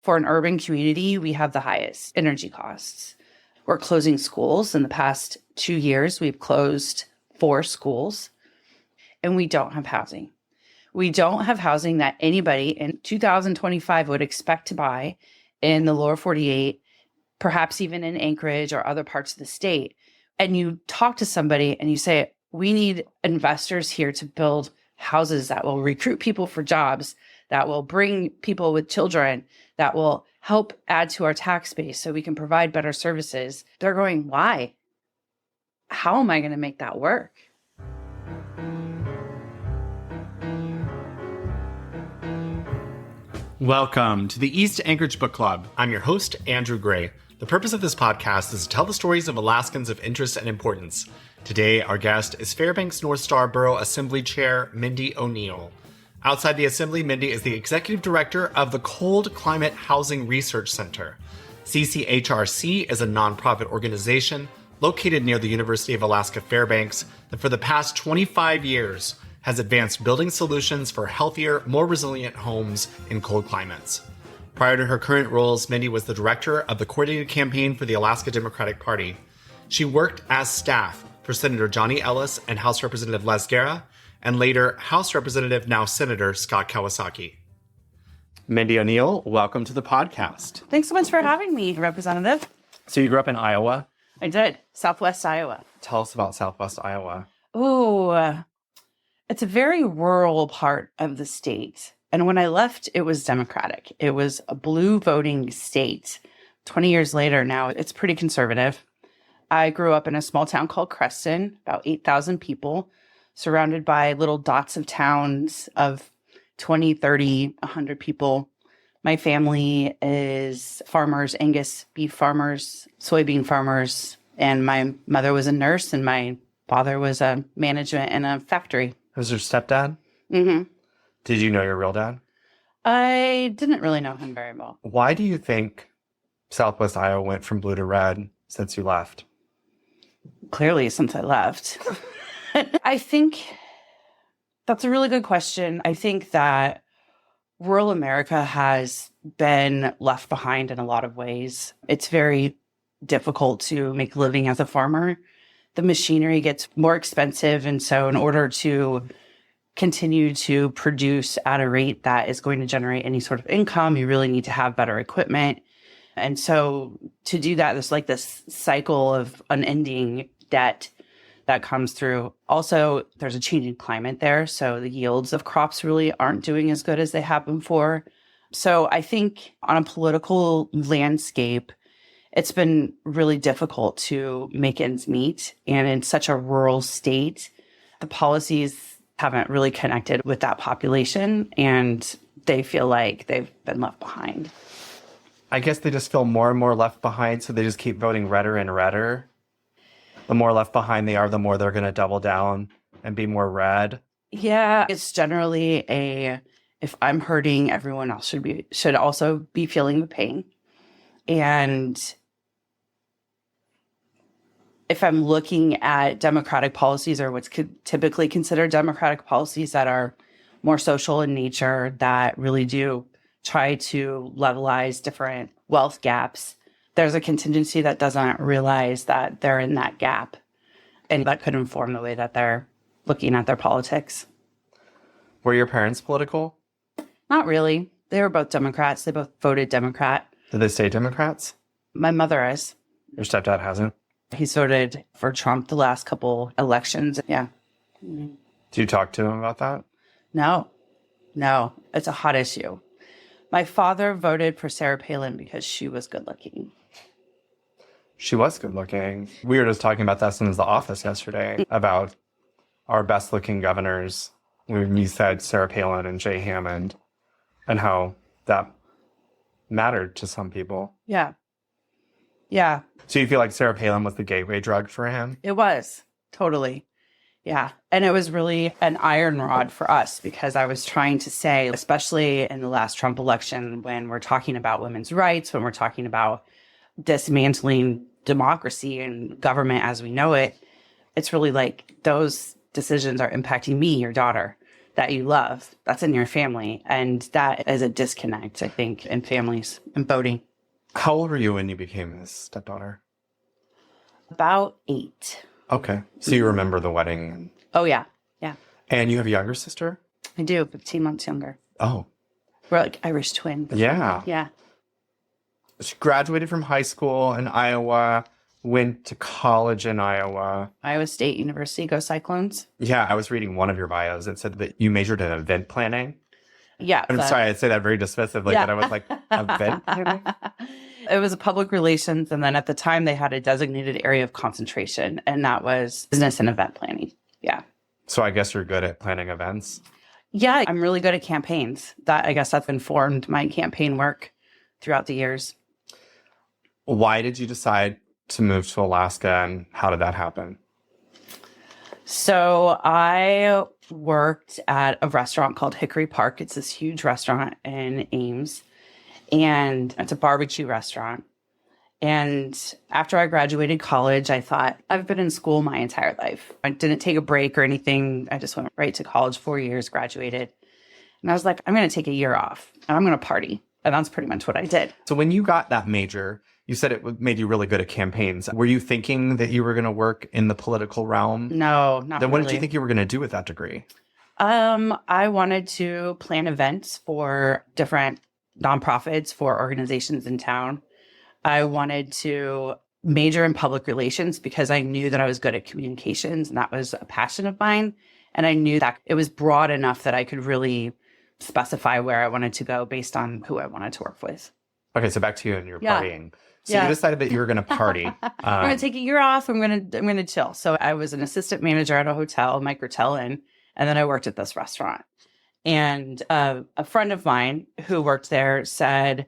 For an urban community, we have the highest energy costs. We're closing schools. In the past 2 years, we've closed 4 schools, and we don't have housing. We don't have housing that anybody in 2025 would expect to buy in the lower 48, perhaps even in Anchorage or other parts of the state. And you talk to somebody and you say, we need investors here to build houses that will recruit people for jobs, that will bring people with children, that will help add to our tax base so we can provide better services. They're going, why? How am I going to make that work? Welcome to the East Anchorage Book Club. I'm your host, Andrew Gray. The purpose of this podcast is to tell the stories of Alaskans of interest and importance. Today, our guest is Fairbanks North Star Borough Assembly Chair Mindy O'Neall. Outside the Assembly, Mindy is the Executive Director of the Cold Climate Housing Research Center. CCHRC is a nonprofit organization located near the University of Alaska Fairbanks that for the past 25 years has advanced building solutions for healthier, more resilient homes in cold climates. Prior to her current roles, Mindy was the director of the coordinated campaign for the Alaska Democratic Party. She worked as staff for Senator Johnny Ellis and House Representative Gara, and later House Representative, now Senator Scott Kawasaki. Mindy O'Neall, welcome to the podcast. Thanks so much for having me, Representative. So you grew up in Iowa? I did. Southwest Iowa. Tell us about Southwest Iowa. Oh, it's a very rural part of the state. And when I left, it was Democratic. It was a blue voting state. 20 years later now, it's pretty conservative. I grew up in a small town called Creston, about 8,000 people, surrounded by little dots of towns of 20, 30, 100 people. My family is farmers, Angus beef farmers, soybean farmers, and my mother was a nurse and my father was a management in a factory. Was your stepdad? Mm-hmm. Did you know your real dad? I didn't really know him very well. Why do you think Southwest Iowa went from blue to red since you left? Clearly, since I left. I think that's a really good question. I think that rural America has been left behind in a lot of ways. It's very difficult to make a living as a farmer. The machinery gets more expensive. And so in order to continue to produce at a rate that is going to generate any sort of income, you really need to have better equipment. And so to do that, there's like this cycle of unending debt that comes through. Also, there's a changing climate there. So the yields of crops really aren't doing as good as they have before. So I think on a political landscape, it's been really difficult to make ends meet. And in such a rural state, the policies haven't really connected with that population, and they feel like they've been left behind. I guess they just feel more and more left behind, so they just keep voting redder and redder. The more left behind they are, the more they're going to double down and be more red. Yeah, it's generally if I'm hurting, everyone else should also be feeling the pain. And if I'm looking at democratic policies or what's typically considered democratic policies that are more social in nature, that really do try to levelize different wealth gaps, there's a contingency that doesn't realize that they're in that gap. And that could inform the way that they're looking at their politics. Were your parents political? Not really. They were both Democrats. They both voted Democrat. Did they stay Democrats? My mother is. Your stepdad hasn't? He's voted for Trump the last couple elections. Yeah. Do you talk to him about that? No. It's a hot issue. My father voted for Sarah Palin because she was good looking. She was good looking. We were just talking about that in the office yesterday about our best looking governors. We said Sarah Palin and Jay Hammond and how that mattered to some people. Yeah. So you feel like Sarah Palin was the gateway drug for him? It was. Totally. Yeah. And it was really an iron rod for us because I was trying to say, especially in the last Trump election, when we're talking about women's rights, when we're talking about dismantling democracy and government as we know it, it's really like those decisions are impacting me, your daughter. that you love. That's in your family. And that is a disconnect, I think, in families and boating. How old were you when you became his stepdaughter? About 8. Okay. So you remember the wedding. Oh, yeah. Yeah. And you have a younger sister? I do. 15 months younger. Oh. We're like Irish twins. Yeah. Yeah. She graduated from high school in Iowa, went to college in Iowa. Iowa State University. Go Cyclones. Yeah, I was reading one of your bios. It said that you majored in event planning. Yeah. I'm sorry, I say that very dismissively, but I was like, event planning? It was a public relations. And then at the time, they had a designated area of concentration, and that was business and event planning. Yeah. So I guess you're good at planning events? Yeah, I'm really good at campaigns. I guess that's informed my campaign work throughout the years. Why did you decide to move to Alaska, and how did that happen? So I worked at a restaurant called Hickory Park. It's this huge restaurant in Ames, and it's a barbecue restaurant. And after I graduated college, I thought, I've been in school my entire life. I didn't take a break or anything. I just went right to college, 4 years, graduated. And I was like, I'm going to take a year off and I'm going to party. And that's pretty much what I did. So when you got that major, you said it made you really good at campaigns. Were you thinking that you were going to work in the political realm? No, not Then what really. did you think you were going to do with that degree? I wanted to plan events for different nonprofits, for organizations in town. I wanted to major in public relations because I knew that I was good at communications, and that was a passion of mine. And I knew that it was broad enough that I could really specify where I wanted to go based on who I wanted to work with. Okay, so back to you and your Yeah. partying. So you decided that you were going to party. I'm going to take a year off. I'm going to chill. So I was an assistant manager at a hotel, Microtel Inn, and then I worked at this restaurant. And a friend of mine who worked there said,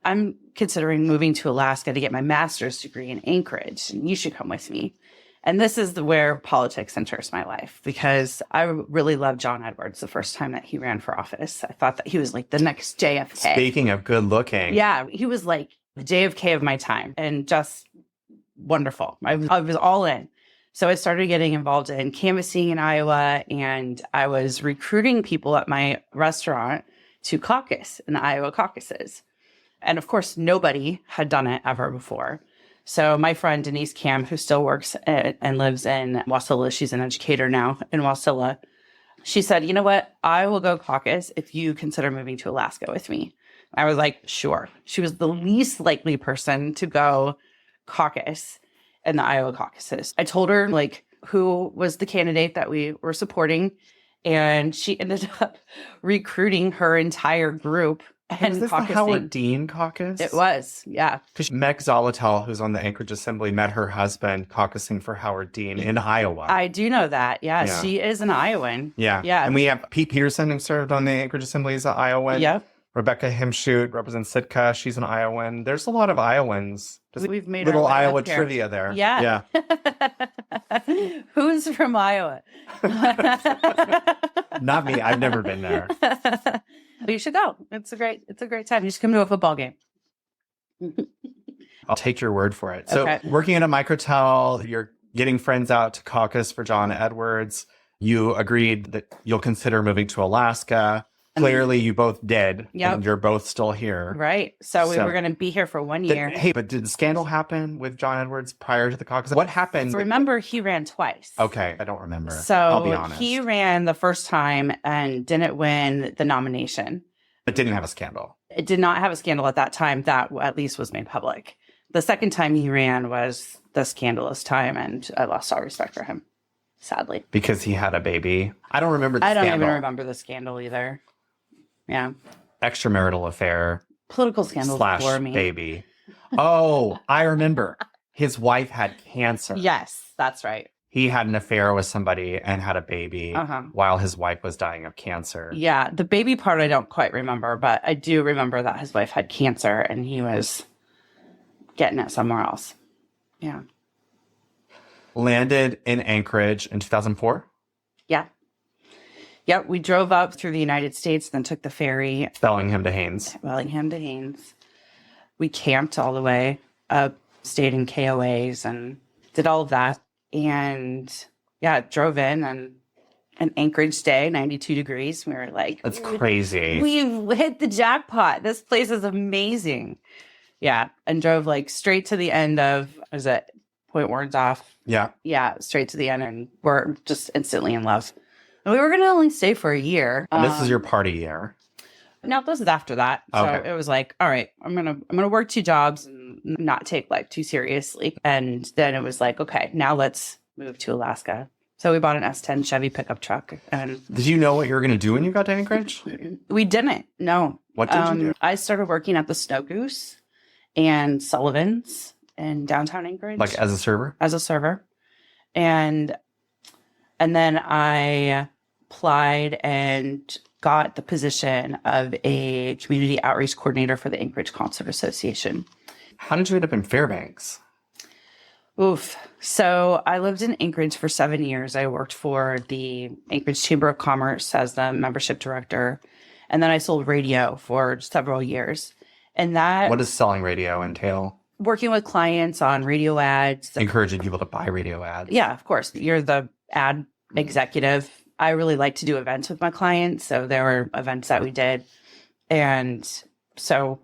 I'm considering moving to Alaska to get my master's degree in Anchorage, and you should come with me. And this is where politics enters my life, because I really loved John Edwards the first time that he ran for office. I thought that he was like the next JFK. Speaking of good looking. Yeah, he was like the JFK of my time, and just wonderful. I was all in. So I started getting involved in canvassing in Iowa, and I was recruiting people at my restaurant to caucus in the Iowa caucuses. And of course, nobody had done it ever before. So my friend Denise Cam, who still works and lives in Wasilla, she's an educator now in Wasilla, she said, you know what? I will go caucus if you consider moving to Alaska with me. I was like, sure. She was the least likely person to go caucus in the Iowa caucuses. I told her like who was the candidate that we were supporting, and she ended up recruiting her entire group. And was this the Howard Dean caucus? It was, yeah. Because Meg Zolotel, who's on the Anchorage Assembly, met her husband caucusing for Howard Dean in Iowa. I do know that. Yeah, she is an Iowan. Yeah. Yeah. And we have Pete Peterson, who served on the Anchorage Assembly as an Iowan. Yep. Rebecca Himshoot represents Sitka. She's an Iowan. There's a lot of Iowans. Just We've made little our way Iowa up here. trivia there. Yeah. Who's from Iowa? Not me. I've never been there. You should go. It's a great time. You should come to a football game. I'll take your word for it. So Okay. working at a microtel, you're getting friends out to caucus for John Edwards. You agreed that you'll consider moving to Alaska. Clearly, you both did. Yep. And you're both still here. Right. So we were going to be here for 1 year. Hey, but did the scandal happen with John Edwards prior to the caucus? What happened? Remember, he ran twice. Okay, I don't remember. So I'll be honest. he ran the first time and didn't win the nomination. But didn't have a scandal. It did not have a scandal at that time. That at least was made public. The second time he ran was the scandalous time, and I lost all respect for him, sadly. Because he had a baby. I don't remember the I don't scandal. even remember the scandal either. Yeah. Extramarital affair. Political scandals bore me. / baby. Oh, I remember. His wife had cancer. Yes, that's right. He had an affair with somebody and had a baby while his wife was dying of cancer. Yeah, the baby part I don't quite remember, but I do remember that his wife had cancer and he was getting it somewhere else. Yeah. Landed in Anchorage in 2004? Yeah. Yep, we drove up through the United States, then took the ferry. Bellingham to Haines. Bellingham to Haines. We camped all the way up, stayed in KOAs and did all of that. And yeah, drove in and an Anchorage day, 92 degrees. We were like, That's crazy. We've hit the jackpot. This place is amazing. Yeah. And drove like straight to the end of, was it Point Warren's? Yeah. Yeah. Straight to the end. And we're just instantly in love. And we were going to only stay for a year. And this is your party year. No, this is after that. So Okay. it was like, all right, I'm gonna work 2 jobs and not take life too seriously. And then it was like, okay, now let's move to Alaska. So we bought an S10 Chevy pickup truck. And Did you know what you were going to do when you got to Anchorage? we didn't. No. What did you do? I started working at the Snow Goose and Sullivan's in downtown Anchorage. Like as a server? As a server. And then I applied and got the position of a community outreach coordinator for the Anchorage Concert Association. How did you end up in Fairbanks? Oof. So I lived in Anchorage for 7 years. I worked for the Anchorage Chamber of Commerce as the membership director. And then I sold radio for several years. And that... What does selling radio entail? Working with clients on radio ads. Encouraging people to buy radio ads. Yeah, of course. You're the ad executive. I really like to do events with my clients. So there were events that we did. And so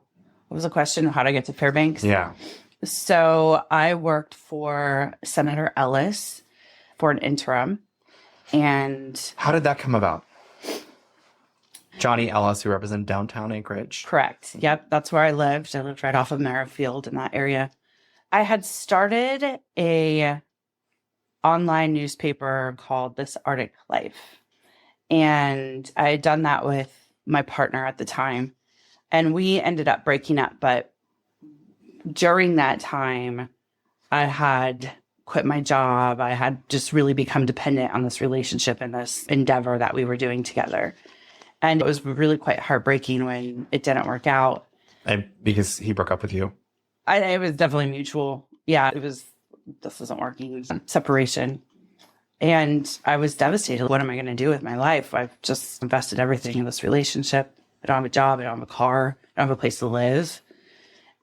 what was the question? How did I get to Fairbanks? Yeah. So I worked for Senator Ellis for an interim. And how did that come about? Johnny Ellis, who represents downtown Anchorage. Correct. Yep. That's where I lived. I lived right off of Merrifield in that area. I had started a online newspaper called This Arctic Life. And I had done that with my partner at the time. And we ended up breaking up. But during that time, I had quit my job. I had just really become dependent on this relationship and this endeavor that we were doing together. And it was really quite heartbreaking when it didn't work out. And because he broke up with you? It was definitely mutual. Yeah, this isn't working. Separation. And I was devastated. What am I going to do with my life? I've just invested everything in this relationship. I don't have a job. I don't have a car. I don't have a place to live.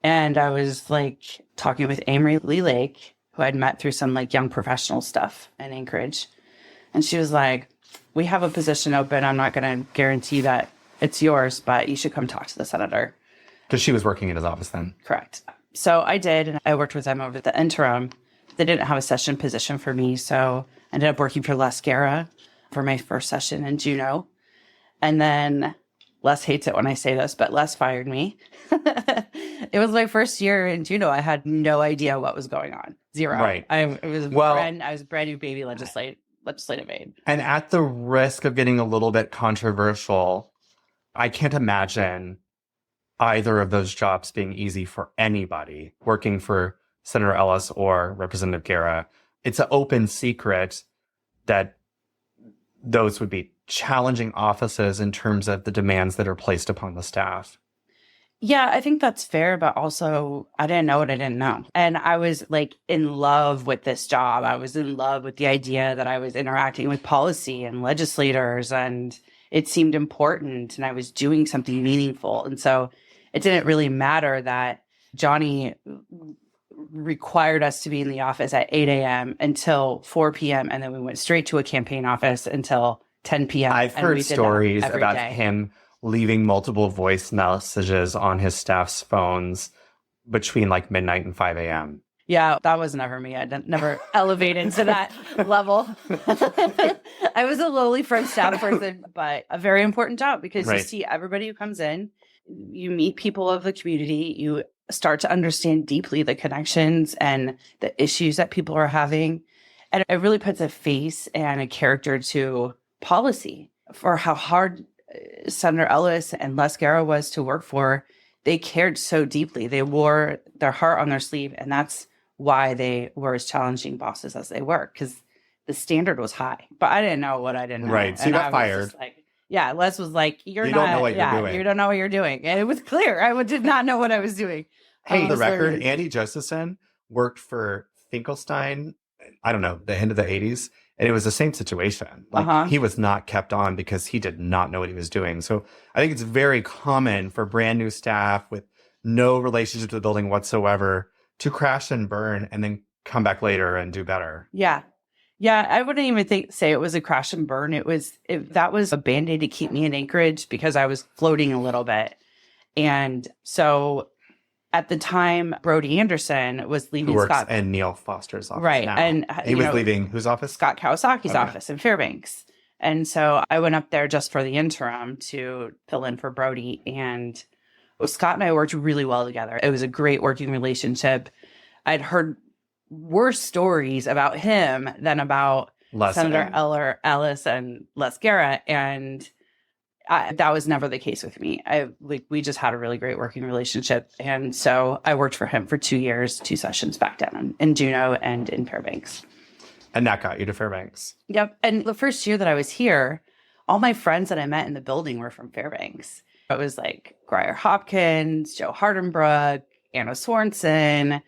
And I was like talking with Amory Lee Lake, who I'd met through some like young professional stuff in Anchorage. And she was like, we have a position open. I'm not going to guarantee that it's yours, but you should come talk to the senator. Because she was working in his office then. Correct. So I did. And I worked with them over the interim. They didn't have a session position for me. So I ended up working for Gara for my first session in Juneau. And then Les hates it when I say this, but Les fired me. It was my first year in Juneau. I had no idea what was going on. Zero. Right. I was a brand new baby legislative aide. And at the risk of getting a little bit controversial, I can't imagine either of those jobs being easy for anybody working for Senator Ellis or Representative Gara. It's an open secret that those would be challenging offices in terms of the demands that are placed upon the staff. Yeah, I think that's fair, but also I didn't know what I didn't know. And I was like in love with this job. I was in love with the idea that I was interacting with policy and legislators, and it seemed important, and I was doing something meaningful. And so it didn't really matter that Johnny required us to be in the office at 8 a.m. until 4 p.m. And then we went straight to a campaign office until 10 p.m. I've heard stories about day. him leaving multiple voice messages on his staff's phones between like midnight and 5 a.m. Yeah, that was never me. I never elevated to that level. I was a lowly front staff person, but a very important job because you see everybody who comes in, you meet people of the community, you start to understand deeply the connections and the issues that people are having. And it really puts a face and a character to policy for how hard Senator Ellis and Les Gara was to work for. They cared so deeply. They wore their heart on their sleeve. And that's why they were as challenging bosses as they were, because the standard was high. But I didn't know what I didn't know. Right. So you got fired. Yeah, Les was like, you don't know what you're doing. And it was clear. I did not know what I was doing. Hey, the record, Andy Josephson worked for Finkelstein, I don't know, the end of the 80s. And it was the same situation. Like he was not kept on because he did not know what he was doing. So I think it's very common for brand new staff with no relationship to the building whatsoever to crash and burn and then come back later and do better. Yeah. Yeah, I wouldn't even say it was a crash and burn. That was a Band-Aid to keep me in Anchorage because I was floating a little bit. And so at the time, Brody Anderson was leaving Who works Scott. in Neil Foster's office Right. now. And he was leaving whose office? Scott Kawasaki's office in Fairbanks. And so I went up there just for the interim to fill in for Brody. And Scott and I worked really well together. It was a great working relationship. I'd heard worse stories about him than about Senator Ellis and Gara. And that was never the case with me. We just had a really great working relationship. And so I worked for him for 2 years, 2 sessions back down in Juneau and in Fairbanks. And that got you to Fairbanks. Yep. And the first year that I was here, all my friends that I met in the building were from Fairbanks. It was like Grier Hopkins, Joe Hardenbrook, Anna Swanson,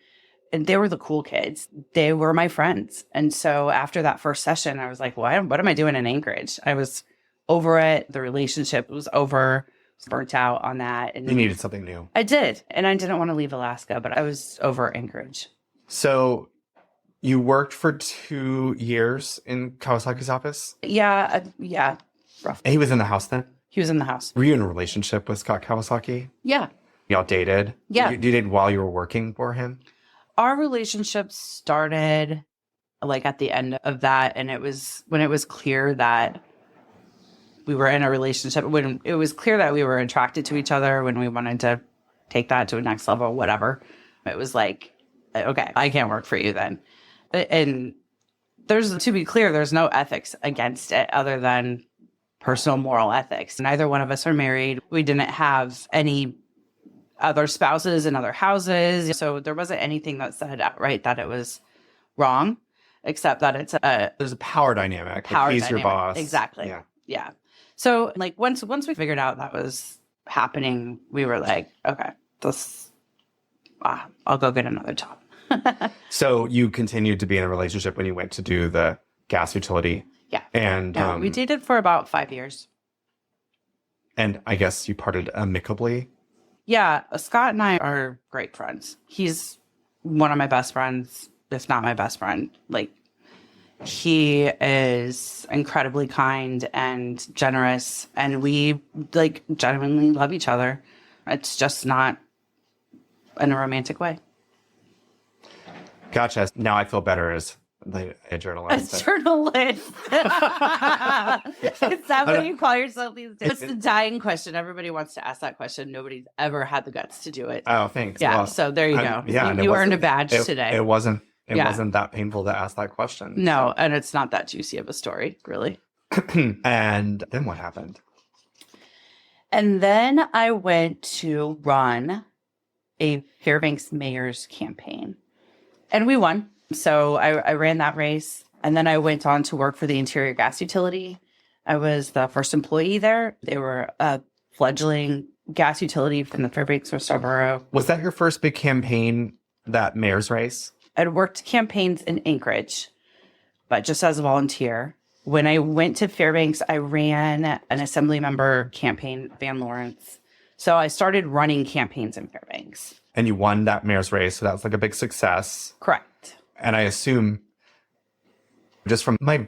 and they were the cool kids. They were my friends. And so after that first session, I was like, what am I doing in Anchorage? I was over it. The relationship was over. I was burnt out on that. And you needed something new. I did. And I didn't want to leave Alaska, but I was over Anchorage. So you worked for 2 years in Kawasaki's office? Yeah, roughly. And he was in the house then? He was in the house. Were you in a relationship with Scott Kawasaki? Yeah. Y'all dated? Yeah. You dated while you were working for him? Our relationship started like at the end of that. And it was when it was clear that we were in a relationship, when it was clear that we were attracted to each other, when we wanted to take that to a next level, whatever. It was like, okay, I can't work for you then. And to be clear, there's no ethics against it other than personal moral ethics. Neither one of us are married. We didn't have any other spouses in other houses. So there wasn't anything that said outright that it was wrong, except that there's a power dynamic. He's your boss. Exactly. Yeah. So like once we figured out that was happening, we were like, okay, I'll go get another job. So you continued to be in a relationship when you went to do the gas utility. Yeah. And we dated for about 5 years. And I guess you parted amicably. Yeah. Scott and I are great friends. He's one of my best friends, if not my best friend. Like, he is incredibly kind and generous, and we like genuinely love each other. It's just not in a romantic way. Gotcha. Now I feel better as a journalist. A journalist. Is that what you call yourself these days? It's the dying question. Everybody wants to ask that question. Nobody's ever had the guts to do it. Oh, thanks. Yeah, well, so there you go. Yeah, you earned a badge today. It wasn't that painful to ask that question. No, and it's not that juicy of a story, really. And then what happened? And then I went to run a Fairbanks mayor's campaign. And we won. So I ran that race. And then I went on to work for the Interior Gas Utility. I was the first employee there. They were a fledgling gas utility from the Fairbanks Borough. Was that your first big campaign, that mayor's race? I'd worked campaigns in Anchorage, but just as a volunteer. When I went to Fairbanks, I ran an assembly member campaign, Van Lawrence. So I started running campaigns in Fairbanks. And you won that mayor's race, so that was like a big success. Correct. And I assume, just from my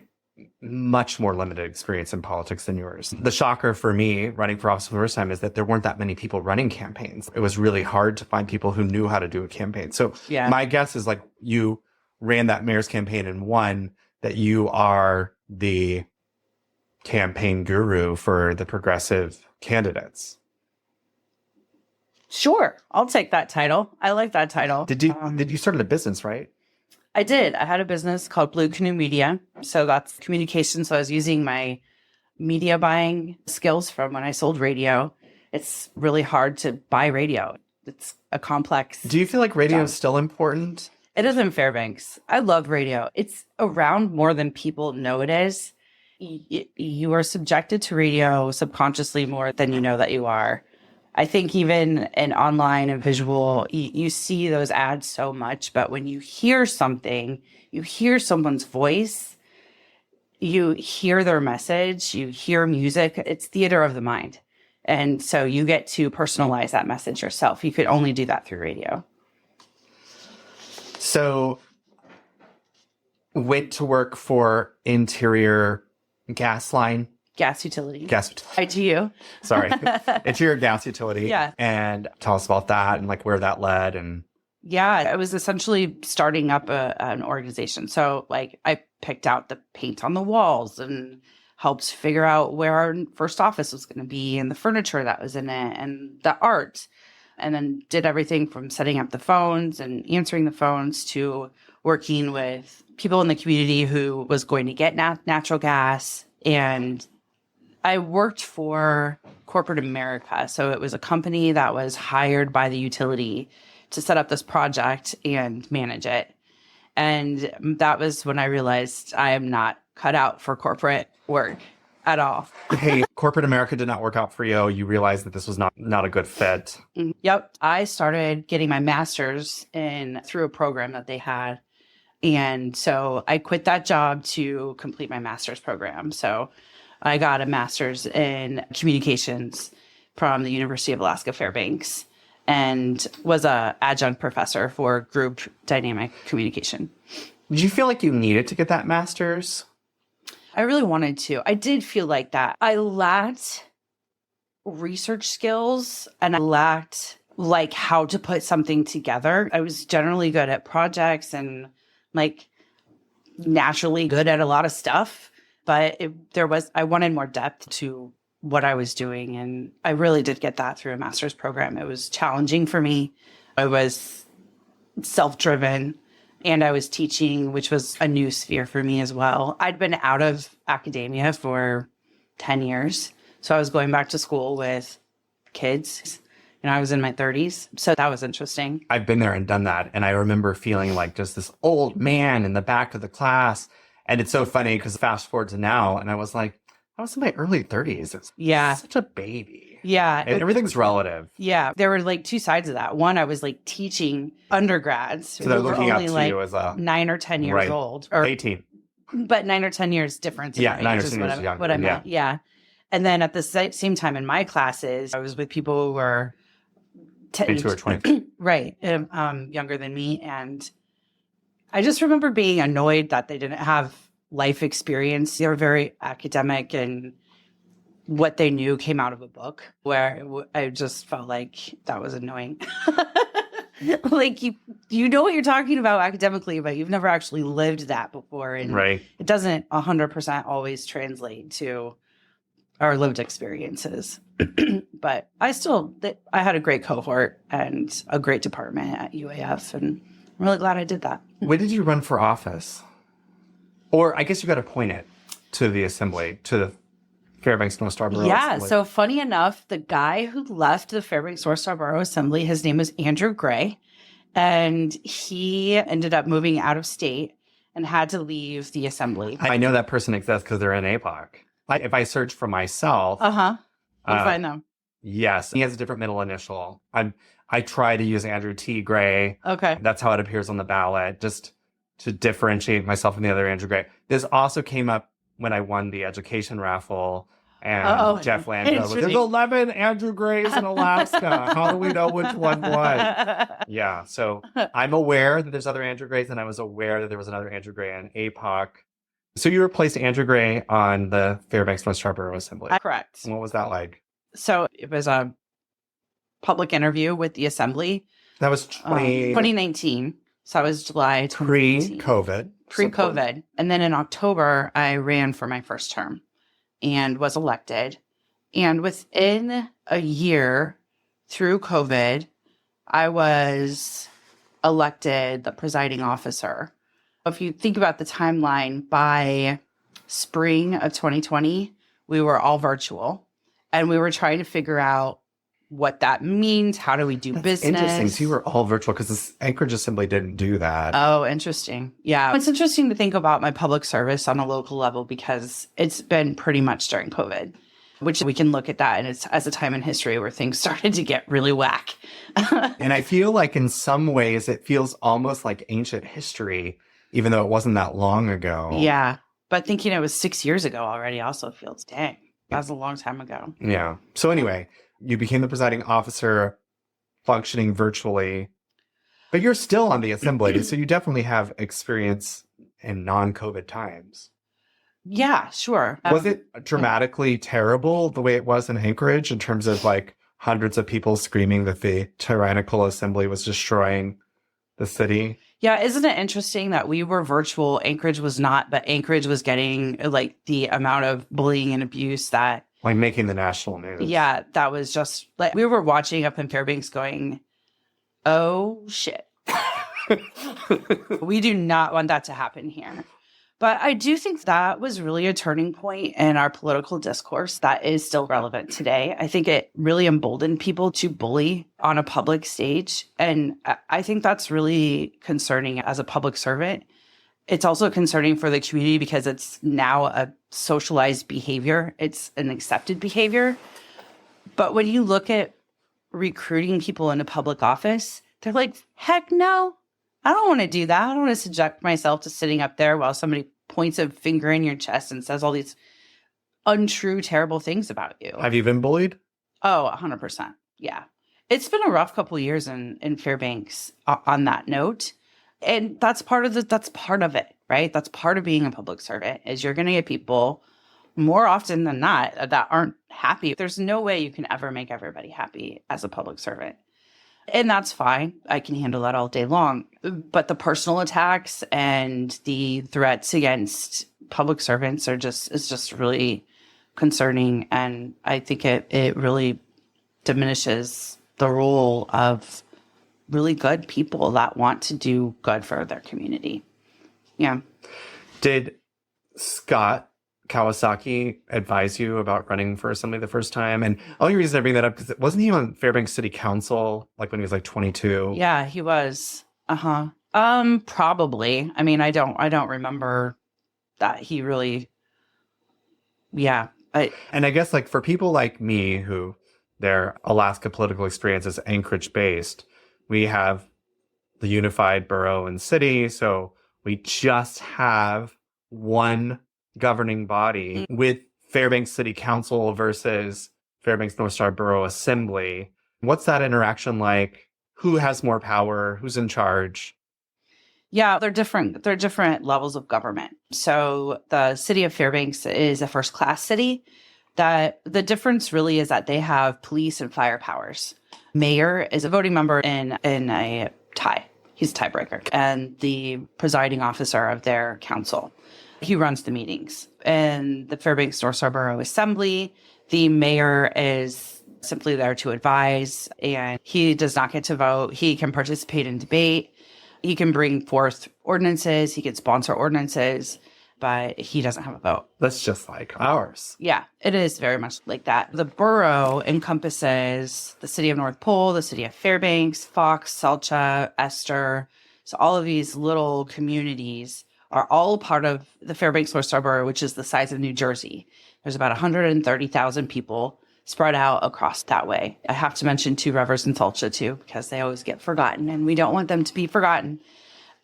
much more limited experience in politics than yours, the shocker for me running for office for the first time is that there weren't that many people running campaigns. It was really hard to find people who knew how to do a campaign. So my guess is like you ran that mayor's campaign and won, that you are the campaign guru for the progressive candidates. Sure. I'll take that title. I like that title. Did you start a business, right? I did. I had a business called Blue Canoe Media. So that's communication. So I was using my media buying skills from when I sold radio. It's really hard to buy radio. It's a complex. Do you feel like radio is still important? It is in Fairbanks. I love radio. It's around more than people know it is. You are subjected to radio subconsciously more than you know that you are. I think even in online and visual, you see those ads so much, but when you hear something, you hear someone's voice, you hear their message, you hear music, it's theater of the mind. And so you get to personalize that message yourself. You could only do that through radio. So went to work for Interior Gas Line. Gas utility. Gas utility. IGU. Sorry. Interior Gas Utility. Yeah. And tell us about that and like where that led. And Yeah, I was essentially starting up an organization. So like I picked out the paint on the walls and helped figure out where our first office was going to be and the furniture that was in it and the art. And then did everything from setting up the phones and answering the phones to working with people in the community who was going to get natural gas. And I worked for corporate America. So it was a company that was hired by the utility to set up this project and manage it. And that was when I realized I am not cut out for corporate work at all. hey, corporate America did not work out for you. You realized that this was not a good fit. Yep. I started getting my master's through a program that they had. And so I quit that job to complete my master's program. So I got a master's in communications from the University of Alaska Fairbanks and was a adjunct professor for group dynamic communication. Did you feel like you needed to get that master's? I really wanted to. I did feel like that. I lacked research skills and I lacked like how to put something together. I was generally good at projects and like naturally good at a lot of stuff, but I wanted more depth to what I was doing. And I really did get that through a master's program. It was challenging for me. I was self-driven and I was teaching, which was a new sphere for me as well. I'd been out of academia for 10 years. So I was going back to school with kids and I was in my 30s. So that was interesting. I've been there and done that. And I remember feeling like just this old man in the back of the class. And it's so funny because fast forward to now, and I was like, I was in my early 30s. It's such a baby. Yeah. And everything's relative. Yeah. There were like two sides of that. One, I was like teaching undergrads. So they're looking up to like you as a 9 or 10 years right. old. Or 18. But 9 or 10 years difference. Yeah, 9 or 10 years younger. What I meant. Yeah. And then at the same time in my classes, I was with people who were 22 or 23. Right. Younger than me. And I just remember being annoyed that they didn't have life experience. They were very academic and what they knew came out of a book, where I just felt like that was annoying. Like you know what you're talking about academically, but you've never actually lived that before. And right. It doesn't 100% always translate to our lived experiences. But I had a great cohort and a great department at UAF, and I'm really glad I did that. When did you run for office? Or I guess you got appointed to the assembly, to the Fairbanks North Star Borough Assembly. So funny enough, the guy who left the Fairbanks North Star Borough Assembly, his name was Andrew Gray, and he ended up moving out of state and had to leave the assembly. I know that person exists because they're in APOC. Like if I search for myself. You'll find them. Yes. He has a different middle initial. I try to use Andrew T. Gray. Okay. That's how it appears on the ballot, just to differentiate myself from the other Andrew Gray. This also came up when I won the education raffle. And Jeff Lando, there's 11 Andrew Grays in Alaska. How do we know which one won? Yeah, so I'm aware that there's other Andrew Grays, and I was aware that there was another Andrew Gray in APOC. So you replaced Andrew Gray on the Fairbanks North Star Borough Assembly. Correct. And what was that like? So it was a public interview with the assembly. That was 2019. So I was July 2019. Pre-COVID. Pre-COVID. And then in October, I ran for my first term and was elected. And within a year through COVID, I was elected the presiding officer. If you think about the timeline, by spring of 2020, we were all virtual and we were trying to figure out what that means. How do we do business? Interesting. So you were all virtual because this Anchorage Assembly didn't do that. Oh, interesting. Yeah. It's interesting to think about my public service on a local level because it's been pretty much during COVID, which we can look at that and it's as a time in history where things started to get really whack. And I feel like in some ways it feels almost like ancient history, even though it wasn't that long ago. Yeah. But thinking it was 6 years ago already also feels, dang, that was a long time ago. Yeah. So anyway, you became the presiding officer functioning virtually, but you're still on the assembly. So you definitely have experience in non-COVID times. Yeah, sure. Was it dramatically terrible the way it was in Anchorage in terms of like hundreds of people screaming that the tyrannical assembly was destroying the city? Yeah, isn't it interesting that we were virtual, Anchorage was not, but Anchorage was getting like the amount of bullying and abuse that... Like making the national news. Yeah, that was just like, we were watching up in Fairbanks going, oh shit. We do not want that to happen here. But I do think that was really a turning point in our political discourse that is still relevant today. I think it really emboldened people to bully on a public stage. And I think that's really concerning as a public servant. It's also concerning for the community because it's now a socialized behavior. It's an accepted behavior. But when you look at recruiting people into public office, they're like, heck no. I don't want to do that. I don't want to subject myself to sitting up there while somebody points a finger in your chest and says all these untrue, terrible things about you. Have you been bullied? Oh, 100%. Yeah. It's been a rough couple of years in Fairbanks on that note. And that's part of it, right? That's part of being a public servant is you're going to get people more often than not that aren't happy. There's no way you can ever make everybody happy as a public servant. And that's fine. I can handle that all day long. But the personal attacks and the threats against public servants is just really concerning. And I think it really diminishes the role of really good people that want to do good for their community. Yeah. Did Scott Kawasaki advise you about running for assembly the first time? And only reason I bring that up because wasn't he on Fairbanks City Council like when he was like 22? Yeah, he was. Probably. I mean, I don't remember that he really. Yeah. And I guess like for people like me who their Alaska political experience is Anchorage based, we have the unified borough and city, so we just have one governing body with Fairbanks City Council versus Fairbanks North Star Borough Assembly. What's that interaction like? Who has more power? Who's in charge? Yeah, they're different. They're different levels of government. So the city of Fairbanks is a first-class city. That the difference really is that they have police and fire powers. Mayor is a voting member in a tie. He's a tiebreaker. And the presiding officer of their council. He runs the meetings. In the Fairbanks North Star Borough Assembly, the mayor is simply there to advise, and he does not get to vote. He can participate in debate. He can bring forth ordinances. He can sponsor ordinances, but he doesn't have a vote. That's just like ours. Yeah, it is very much like that. The borough encompasses the city of North Pole, the city of Fairbanks, Fox, Salcha, Esther. So all of these little communities are all part of the Fairbanks North Star Borough, which is the size of New Jersey. There's about 130,000 people spread out across that way. I have to mention Two Rivers and Salcha too, because they always get forgotten, and we don't want them to be forgotten.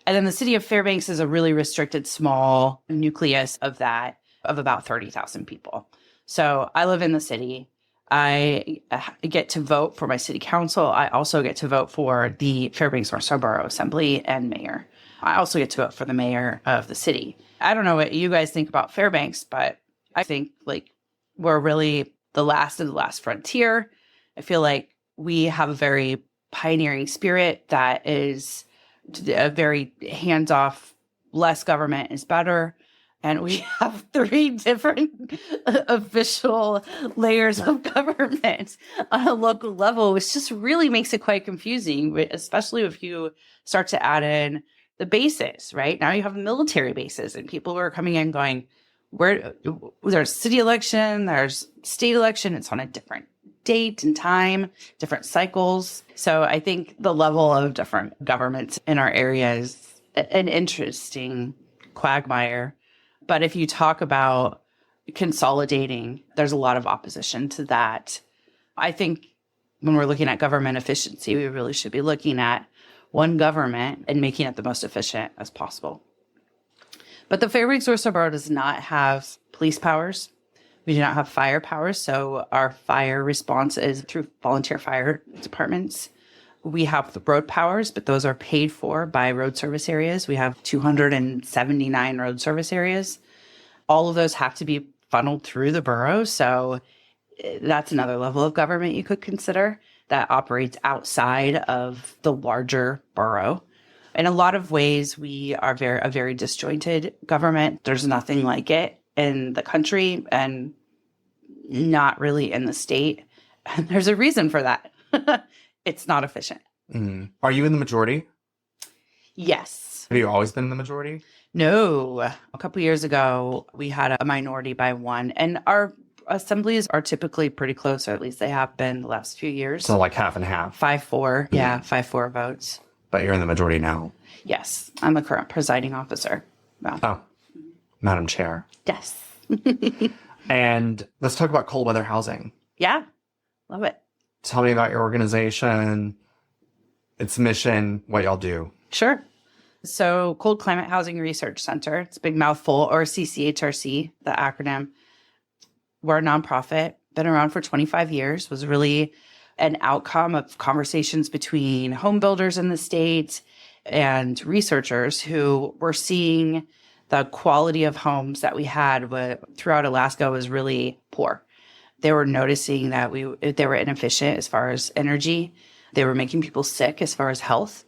And then the city of Fairbanks is a really restricted small nucleus of that, of about 30,000 people. So I live in the city. I get to vote for my city council. I also get to vote for the Fairbanks North Star Borough Assembly and mayor. I also get to vote for the mayor of the city. I don't know what you guys think about Fairbanks, but I think like we're really the last of the last frontier. I feel like we have a very pioneering spirit that is a very hands-off, less government is better. And we have 3 different official layers of government on a local level, which just really makes it quite confusing, especially if you start to add in the bases, right? Now you have military bases and people who are coming in going, there's city election, there's state election, it's on a different date and time, different cycles. So I think the level of different governments in our area is an interesting quagmire. But if you talk about consolidating, there's a lot of opposition to that. I think when we're looking at government efficiency, we really should be looking at one government and making it the most efficient as possible. But the Fairbanks North Star Borough does not have police powers. We do not have fire powers. So our fire response is through volunteer fire departments. We have the road powers, but those are paid for by road service areas. We have 279 road service areas. All of those have to be funneled through the borough. So that's another level of government you could consider that operates outside of the larger borough. In a lot of ways, we are a very disjointed government. There's nothing like it in the country and not really in the state. And there's a reason for that. It's not efficient. Mm. Are you in the majority? Yes. Have you always been in the majority? No. A couple years ago, we had a minority by one. And our assemblies are typically pretty close, or at least they have been the last few years. So like half and half. 5-4. Yeah, 5-4 votes. But you're in the majority now. Yes. I'm the current presiding officer. Wow. Oh, Madam Chair. Yes. And let's talk about cold weather housing. Yeah. Love it. Tell me about your organization, its mission, what y'all do. Sure. So Cold Climate Housing Research Center, it's a big mouthful, or CCHRC, the acronym. We're a nonprofit, been around for 25 years, was really an outcome of conversations between home builders in the state and researchers who were seeing the quality of homes that we had throughout Alaska was really poor. They were noticing that they were inefficient as far as energy. They were making people sick as far as health.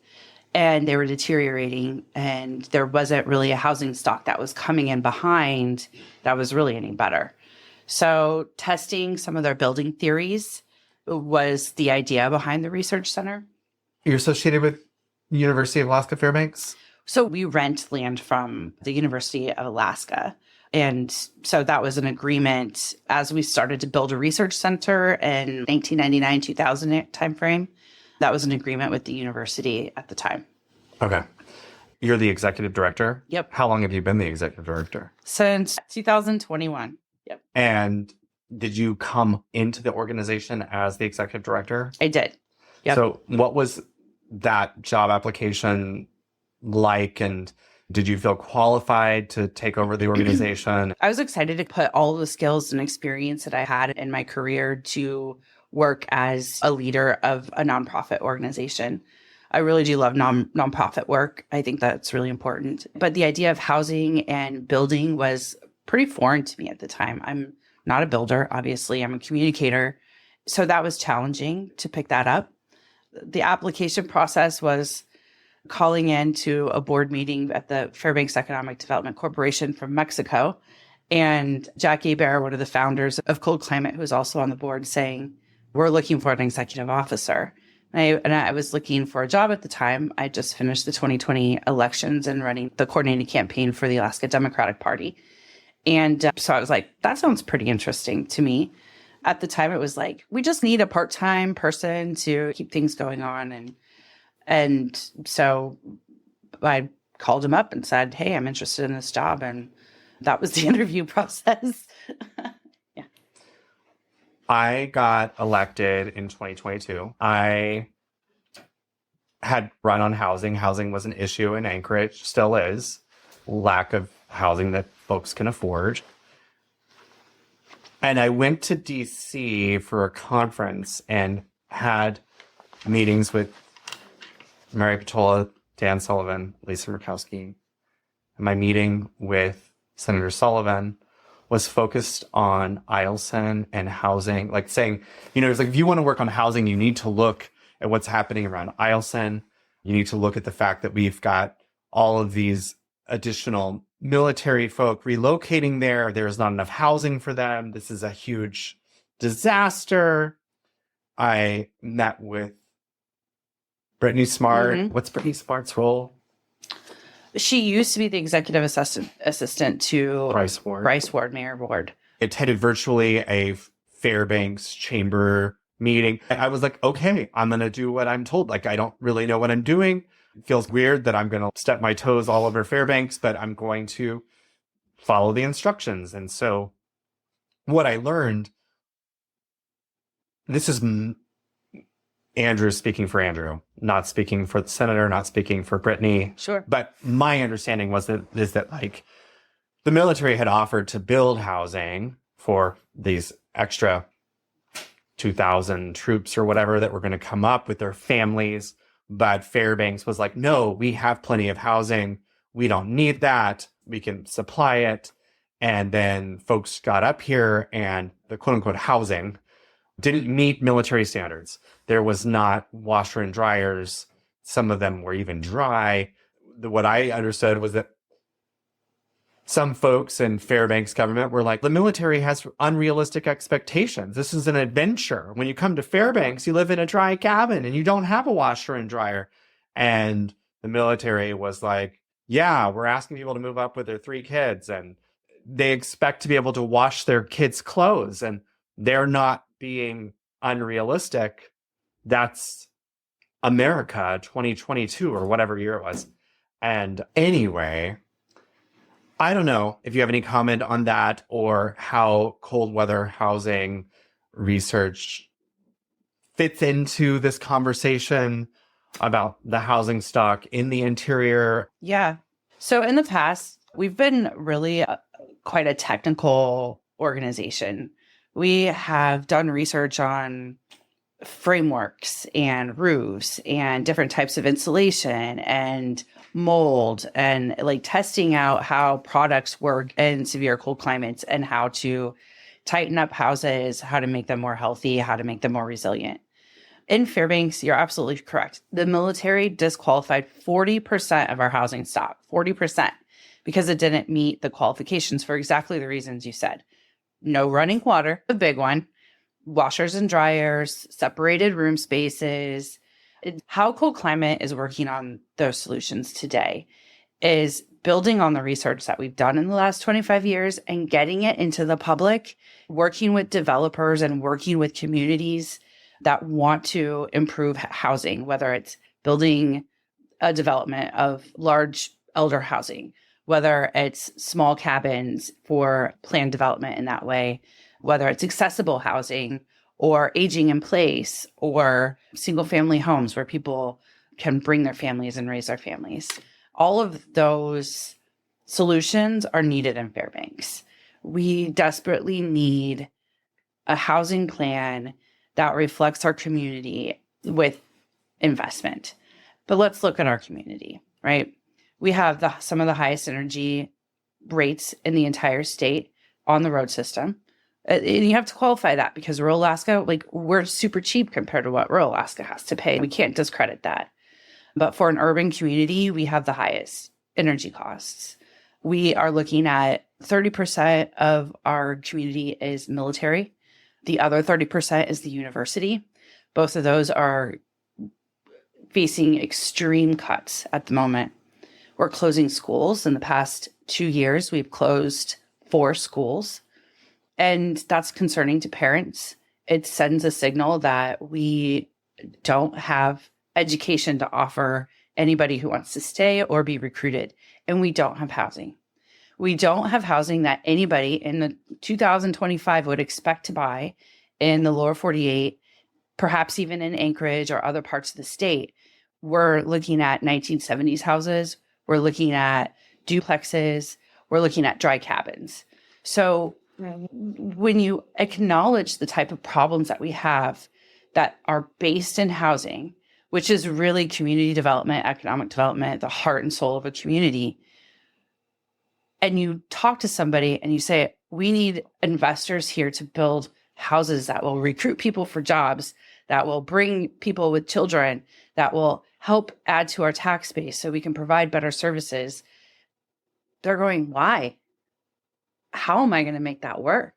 And they were deteriorating, and there wasn't really a housing stock that was coming in behind that was really any better. So testing some of their building theories was the idea behind the research center. You're associated with University of Alaska Fairbanks? So we rent land from the University of Alaska. And so that was an agreement as we started to build a research center in 1999, 2000 timeframe. That was an agreement with the university at the time. Okay. You're the executive director? Yep. How long have you been the executive director? Since 2021. Yep. And did you come into the organization as the executive director? I did. Yep. So what was that job application like, and did you feel qualified to take over the organization? I was excited to put all of the skills and experience that I had in my career to work as a leader of a nonprofit organization. I really do love nonprofit work. I think that's really important. But the idea of housing and building was pretty foreign to me at the time. I'm not a builder, obviously. I'm a communicator. So that was challenging to pick that up. The application process was calling in to a board meeting at the Fairbanks Economic Development Corporation from Mexico. And Jack Bear, one of the founders of Cold Climate, who was also on the board, saying, we're looking for an executive officer. And I was looking for a job at the time. I just finished the 2020 elections and running the coordinating campaign for the Alaska Democratic Party. And so I was like, that sounds pretty interesting to me. At the time, it was like, we just need a part-time person to keep things going on. And so I called him up and said, hey, I'm interested in this job. And that was the interview process. Yeah. I got elected in 2022. I had run on housing. Housing was an issue in Anchorage, still is. Lack of housing that folks can afford. And I went to DC for a conference and had meetings with Mary Patola, Dan Sullivan, Lisa Murkowski. And my meeting with Senator Sullivan was focused on Eielson and housing, like saying, it's like, if you want to work on housing, you need to look at what's happening around Eielson. You need to look at the fact that we've got all of these additional military folk relocating there. There's not enough housing for them. This is a huge disaster. I met with Brittany Smart. Mm-hmm. What's Brittany Smart's role? She used to be the executive assistant to Bryce Ward, Mayor Ward. Attended virtually a Fairbanks chamber meeting. I was like, okay, I'm going to do what I'm told. Like, I don't really know what I'm doing. It feels weird that I'm going to step my toes all over Fairbanks, but I'm going to follow the instructions. And so what I learned, this is Andrew speaking for Andrew, not speaking for the senator, not speaking for Brittany. Sure. But my understanding was that like the military had offered to build housing for these extra 2,000 troops or whatever that were going to come up with their families. But Fairbanks was like, no, we have plenty of housing. We don't need that. We can supply it. And then folks got up here and the quote unquote housing didn't meet military standards. There was not washer and dryers. Some of them were even dry. What I understood was that some folks in Fairbanks government were like, the military has unrealistic expectations. This is an adventure. When you come to Fairbanks, you live in a dry cabin and you don't have a washer and dryer. And the military was like, yeah, we're asking people to move up with their 3 kids and they expect to be able to wash their kids' clothes and they're not being unrealistic. That's America 2022 or whatever year it was. And anyway, I don't know if you have any comment on that or how cold weather housing research fits into this conversation about the housing stock in the interior. Yeah. So in the past, we've been really quite a technical organization. We have done research on frameworks and roofs and different types of insulation and mold and like testing out how products work in severe cold climates and how to tighten up houses, how to make them more healthy, how to make them more resilient. In Fairbanks, you're absolutely correct. The military disqualified 40% of our housing stock, 40%, because it didn't meet the qualifications for exactly the reasons you said. No running water, the big one, washers and dryers, separated room spaces. How Cold Climate is working on those solutions today is building on the research that we've done in the last 25 years and getting it into the public, working with developers and working with communities that want to improve housing, whether it's building a development of large elder housing, whether it's small cabins for planned development in that way, whether it's accessible housing or aging in place or single family homes where people can bring their families and raise their families. All of those solutions are needed in Fairbanks. We desperately need a housing plan that reflects our community with investment. But let's look at our community, right? We have some of the highest energy rates in the entire state on the road system. And you have to qualify that because rural Alaska, like we're super cheap compared to what rural Alaska has to pay. We can't discredit that. But for an urban community, we have the highest energy costs. We are looking at 30% of our community is military. The other 30% is the university. Both of those are facing extreme cuts at the moment. We're closing schools. In the past 2 years, we've closed 4 schools. And that's concerning to parents. It sends a signal that we don't have education to offer anybody who wants to stay or be recruited. And we don't have housing. We don't have housing that anybody in the 2025 would expect to buy in the lower 48, perhaps even in Anchorage or other parts of the state. We're looking at 1970s houses. We're looking at duplexes. We're looking at dry cabins. So when you acknowledge the type of problems that we have that are based in housing, which is really community development, economic development, the heart and soul of a community, and you talk to somebody and you say, we need investors here to build houses that will recruit people for jobs, that will bring people with children, that will help add to our tax base so we can provide better services. They're going, why? How am I going to make that work?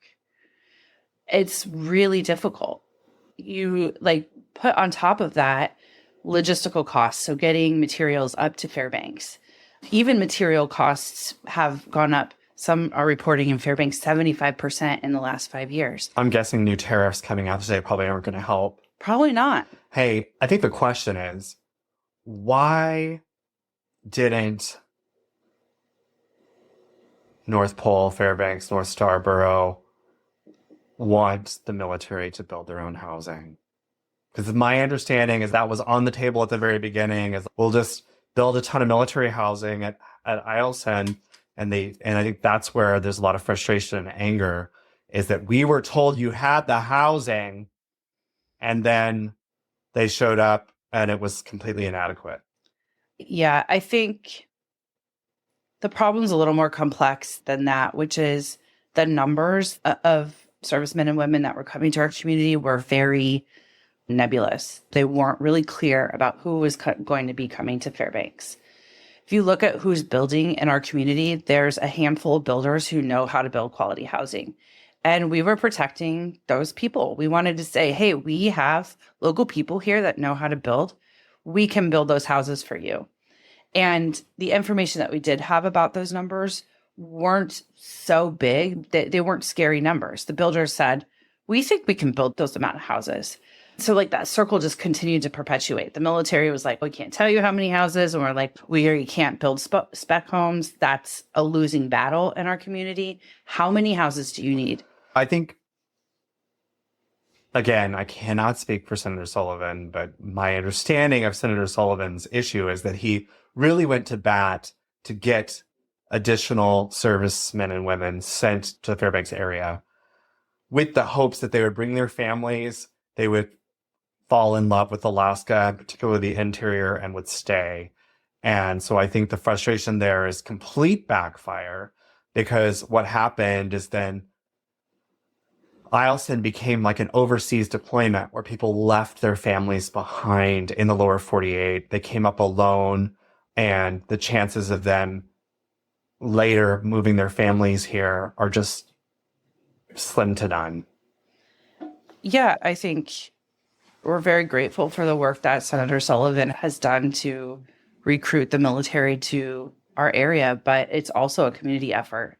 It's really difficult. You put on top of that logistical costs. So getting materials up to Fairbanks, even material costs have gone up. Some are reporting in Fairbanks 75% in the last 5 years. I'm guessing new tariffs coming out today probably aren't going to help. Probably not. Hey, I think the question is, why didn't North Pole, Fairbanks, North Star, Borough want the military to build their own housing? Because my understanding is that was on the table at the very beginning, is we'll just build a ton of military housing at Eielson. And I think that's where there's a lot of frustration and anger, is that we were told you had the housing And then they showed up and it was completely inadequate. Yeah, I think the problem's a little more complex than that, which is the numbers of servicemen and women that were coming to our community were very nebulous. They weren't really clear about who was going to be coming to Fairbanks. If you look at who's building in our community, there's a handful of builders who know how to build quality housing. And we were protecting those people. We wanted to say, hey, we have local people here that know how to build. We can build those houses for you. And the information that we did have about those numbers weren't so big. They weren't scary numbers. The builders said, we think we can build those amount of houses. So like that circle just continued to perpetuate. The military was like, we can't tell you how many houses. And we're like, we can't build spec homes. That's a losing battle in our community. How many houses do you need? I think, again, I cannot speak for Senator Sullivan, but my understanding of Senator Sullivan's issue is that he really went to bat to get additional servicemen and women sent to the Fairbanks area with the hopes that they would bring their families, they would fall in love with Alaska, particularly the interior, and would stay. And so I think the frustration there is complete backfire, because what happened is then Eielson became like an overseas deployment where people left their families behind in the lower 48. They came up alone, and the chances of them later moving their families here are just slim to none. Yeah, I think we're very grateful for the work that Senator Sullivan has done to recruit the military to our area, but it's also a community effort.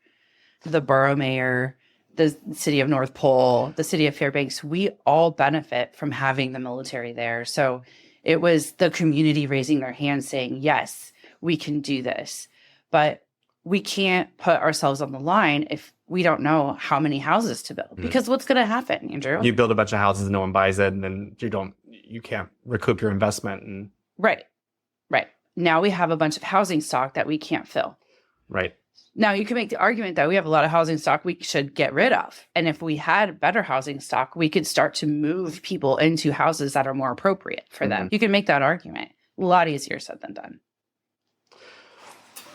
The borough mayor, the city of North Pole, the city of Fairbanks, we all benefit from having the military there. So it was the community raising their hands saying, yes, we can do this. But we can't put ourselves on the line if we don't know how many houses to build. Because what's going to happen, Andrew? You build a bunch of houses and no one buys it, and then you can't recoup your investment. And Right. Now we have a bunch of housing stock that we can't fill. Right. Now, you can make the argument that we have a lot of housing stock we should get rid of. And if we had better housing stock, we could start to move people into houses that are more appropriate for them. You can make that argument. A lot easier said than done.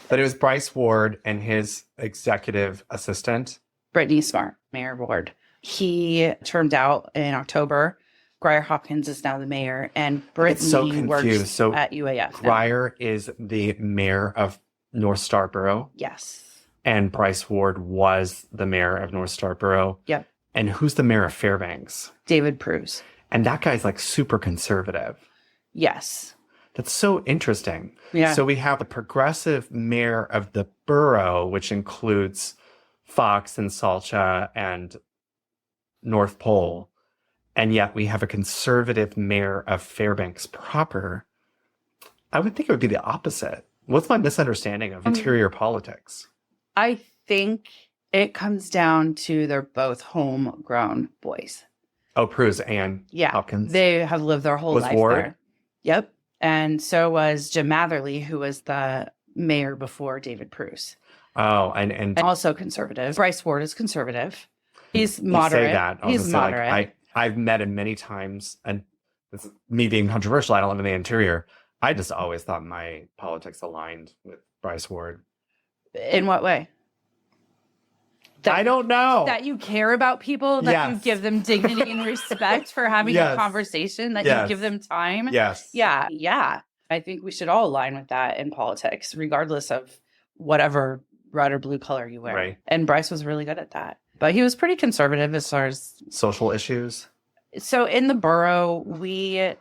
But it was Bryce Ward and his executive assistant, Brittany Smart, Mayor Ward. He termed out in October. Grier Hopkins is now the mayor, and Brittany works at UAF. Grier is the mayor of North Star Borough. Yes. And Bryce Ward was the mayor of North Star Borough. Yep. And who's the mayor of Fairbanks? David Pruse. And that guy's like super conservative. Yes. That's so interesting. Yeah. So we have a progressive mayor of the borough, which includes Fox and Salcha and North Pole. And yet we have a conservative mayor of Fairbanks proper. I would think it would be the opposite. What's my misunderstanding of interior politics? I think it comes down to they're both homegrown boys. Oh, Pruse and Hopkins. They have lived their whole life Ward? there. Yep. And so was Jim Matherly, who was the mayor before David Pruse. Oh, and also conservative. Bryce Ward is conservative. He's moderate. You say that. He's moderate. Like, I've met him many times, and this is me being controversial. I don't live in the interior. I just always thought my politics aligned with Bryce Ward. In what way? I don't know. That you care about people, that you give them dignity and respect for having a conversation, that you give them time. Yes. Yeah. I think we should all align with that in politics, regardless of whatever red or blue color you wear. Right. And Bryce was really good at that. But he was pretty conservative as far as social issues. So in the borough, we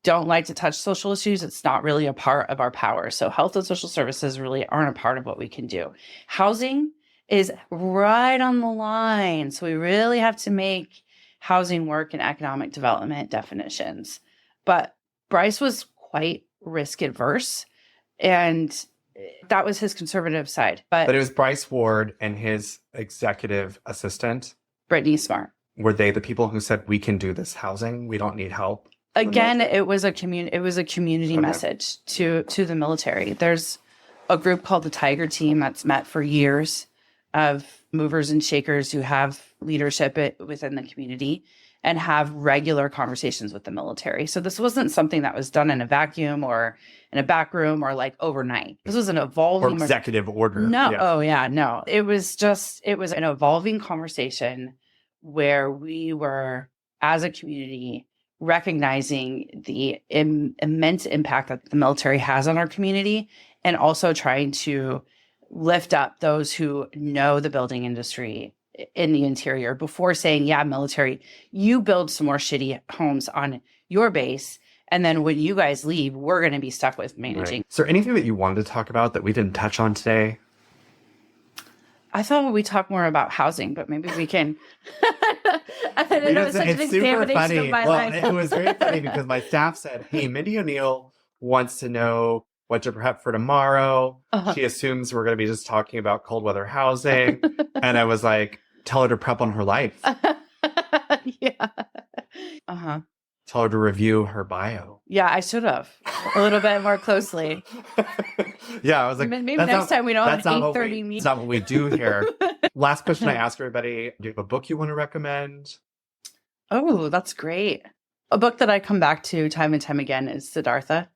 don't like to touch social issues. It's not really a part of our power. So health and social services really aren't a part of what we can do. Housing is right on the line. So we really have to make housing work in economic development definitions. But Bryce was quite risk adverse, and that was his conservative side. But it was Bryce Ward and his executive assistant, Brittany Smart. Were they the people who said, we can do this housing? We don't need help? Again, it was a community message to the military. There's a group called the Tiger Team that's met for years of movers and shakers who have leadership within the community. and have regular conversations with the military. So this wasn't something that was done in a vacuum or in a back room or like overnight. This was an evolving executive order. No. Yeah. Oh yeah, no. It was an evolving conversation where we were, as a community, recognizing the immense impact that the military has on our community, and also trying to lift up those who know the building industry in the interior before saying, yeah, military, you build some more shitty homes on your base. And then when you guys leave, we're going to be stuck with managing. Right. Is there anything that you wanted to talk about that we didn't touch on today? I thought we talk more about housing, but maybe we can. I don't know, it's such an examination of my life. It was very funny because my staff said, hey, Mindy O'Neall wants to know what to prep for tomorrow. She assumes we're going to be just talking about cold weather housing. And I was like, tell her to prep on her life. Yeah. Tell her to review her bio. Yeah, I should have a little bit more closely. Yeah, I was like, maybe next time we don't have an 8:30 meeting. That's not what we do here. Last question I ask everybody: do you have a book you want to recommend? Oh, that's great. A book that I come back to time and time again is Siddhartha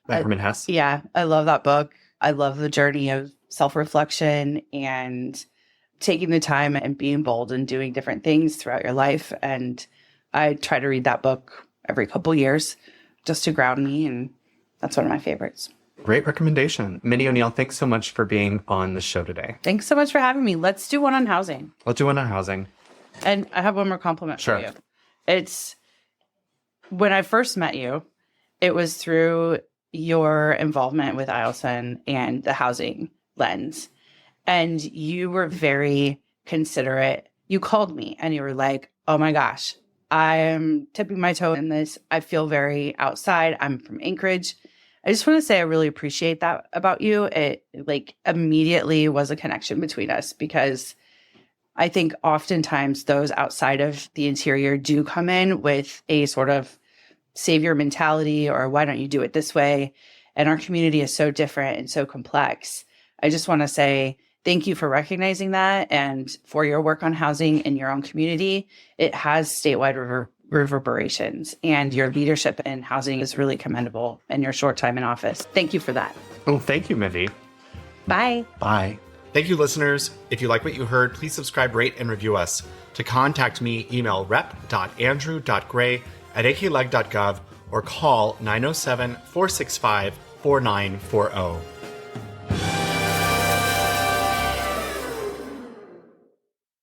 By Herman Hesse. Yeah, I love that book. I love the journey of self-reflection and taking the time and being bold and doing different things throughout your life. And I try to read that book every couple years just to ground me. And that's one of my favorites. Great recommendation. Mindy O'Neall, thanks so much for being on the show today. Thanks so much for having me. Let's do one on housing. Let's do one on housing. And I have one more compliment for you. It's when I first met you, it was through your involvement with IELTS and the housing lens. And you were very considerate. You called me and you were like, oh my gosh, I am tipping my toe in this. I feel very outside. I'm from Anchorage. I just want to say I really appreciate that about you. It like immediately was a connection between us, because I think oftentimes those outside of the interior do come in with a sort of savior mentality, or why don't you do it this way? And our community is so different and so complex. I just want to say thank you for recognizing that, and for your work on housing in your own community. It has statewide reverberations, and your leadership in housing is really commendable in your short time in office. Thank you for that. Oh, thank you, Mindy. Bye. Bye. Thank you, listeners. If you like what you heard, please subscribe, rate, and review us. To contact me, email rep.andrew.gray@akleg.gov or call 907-465-4940.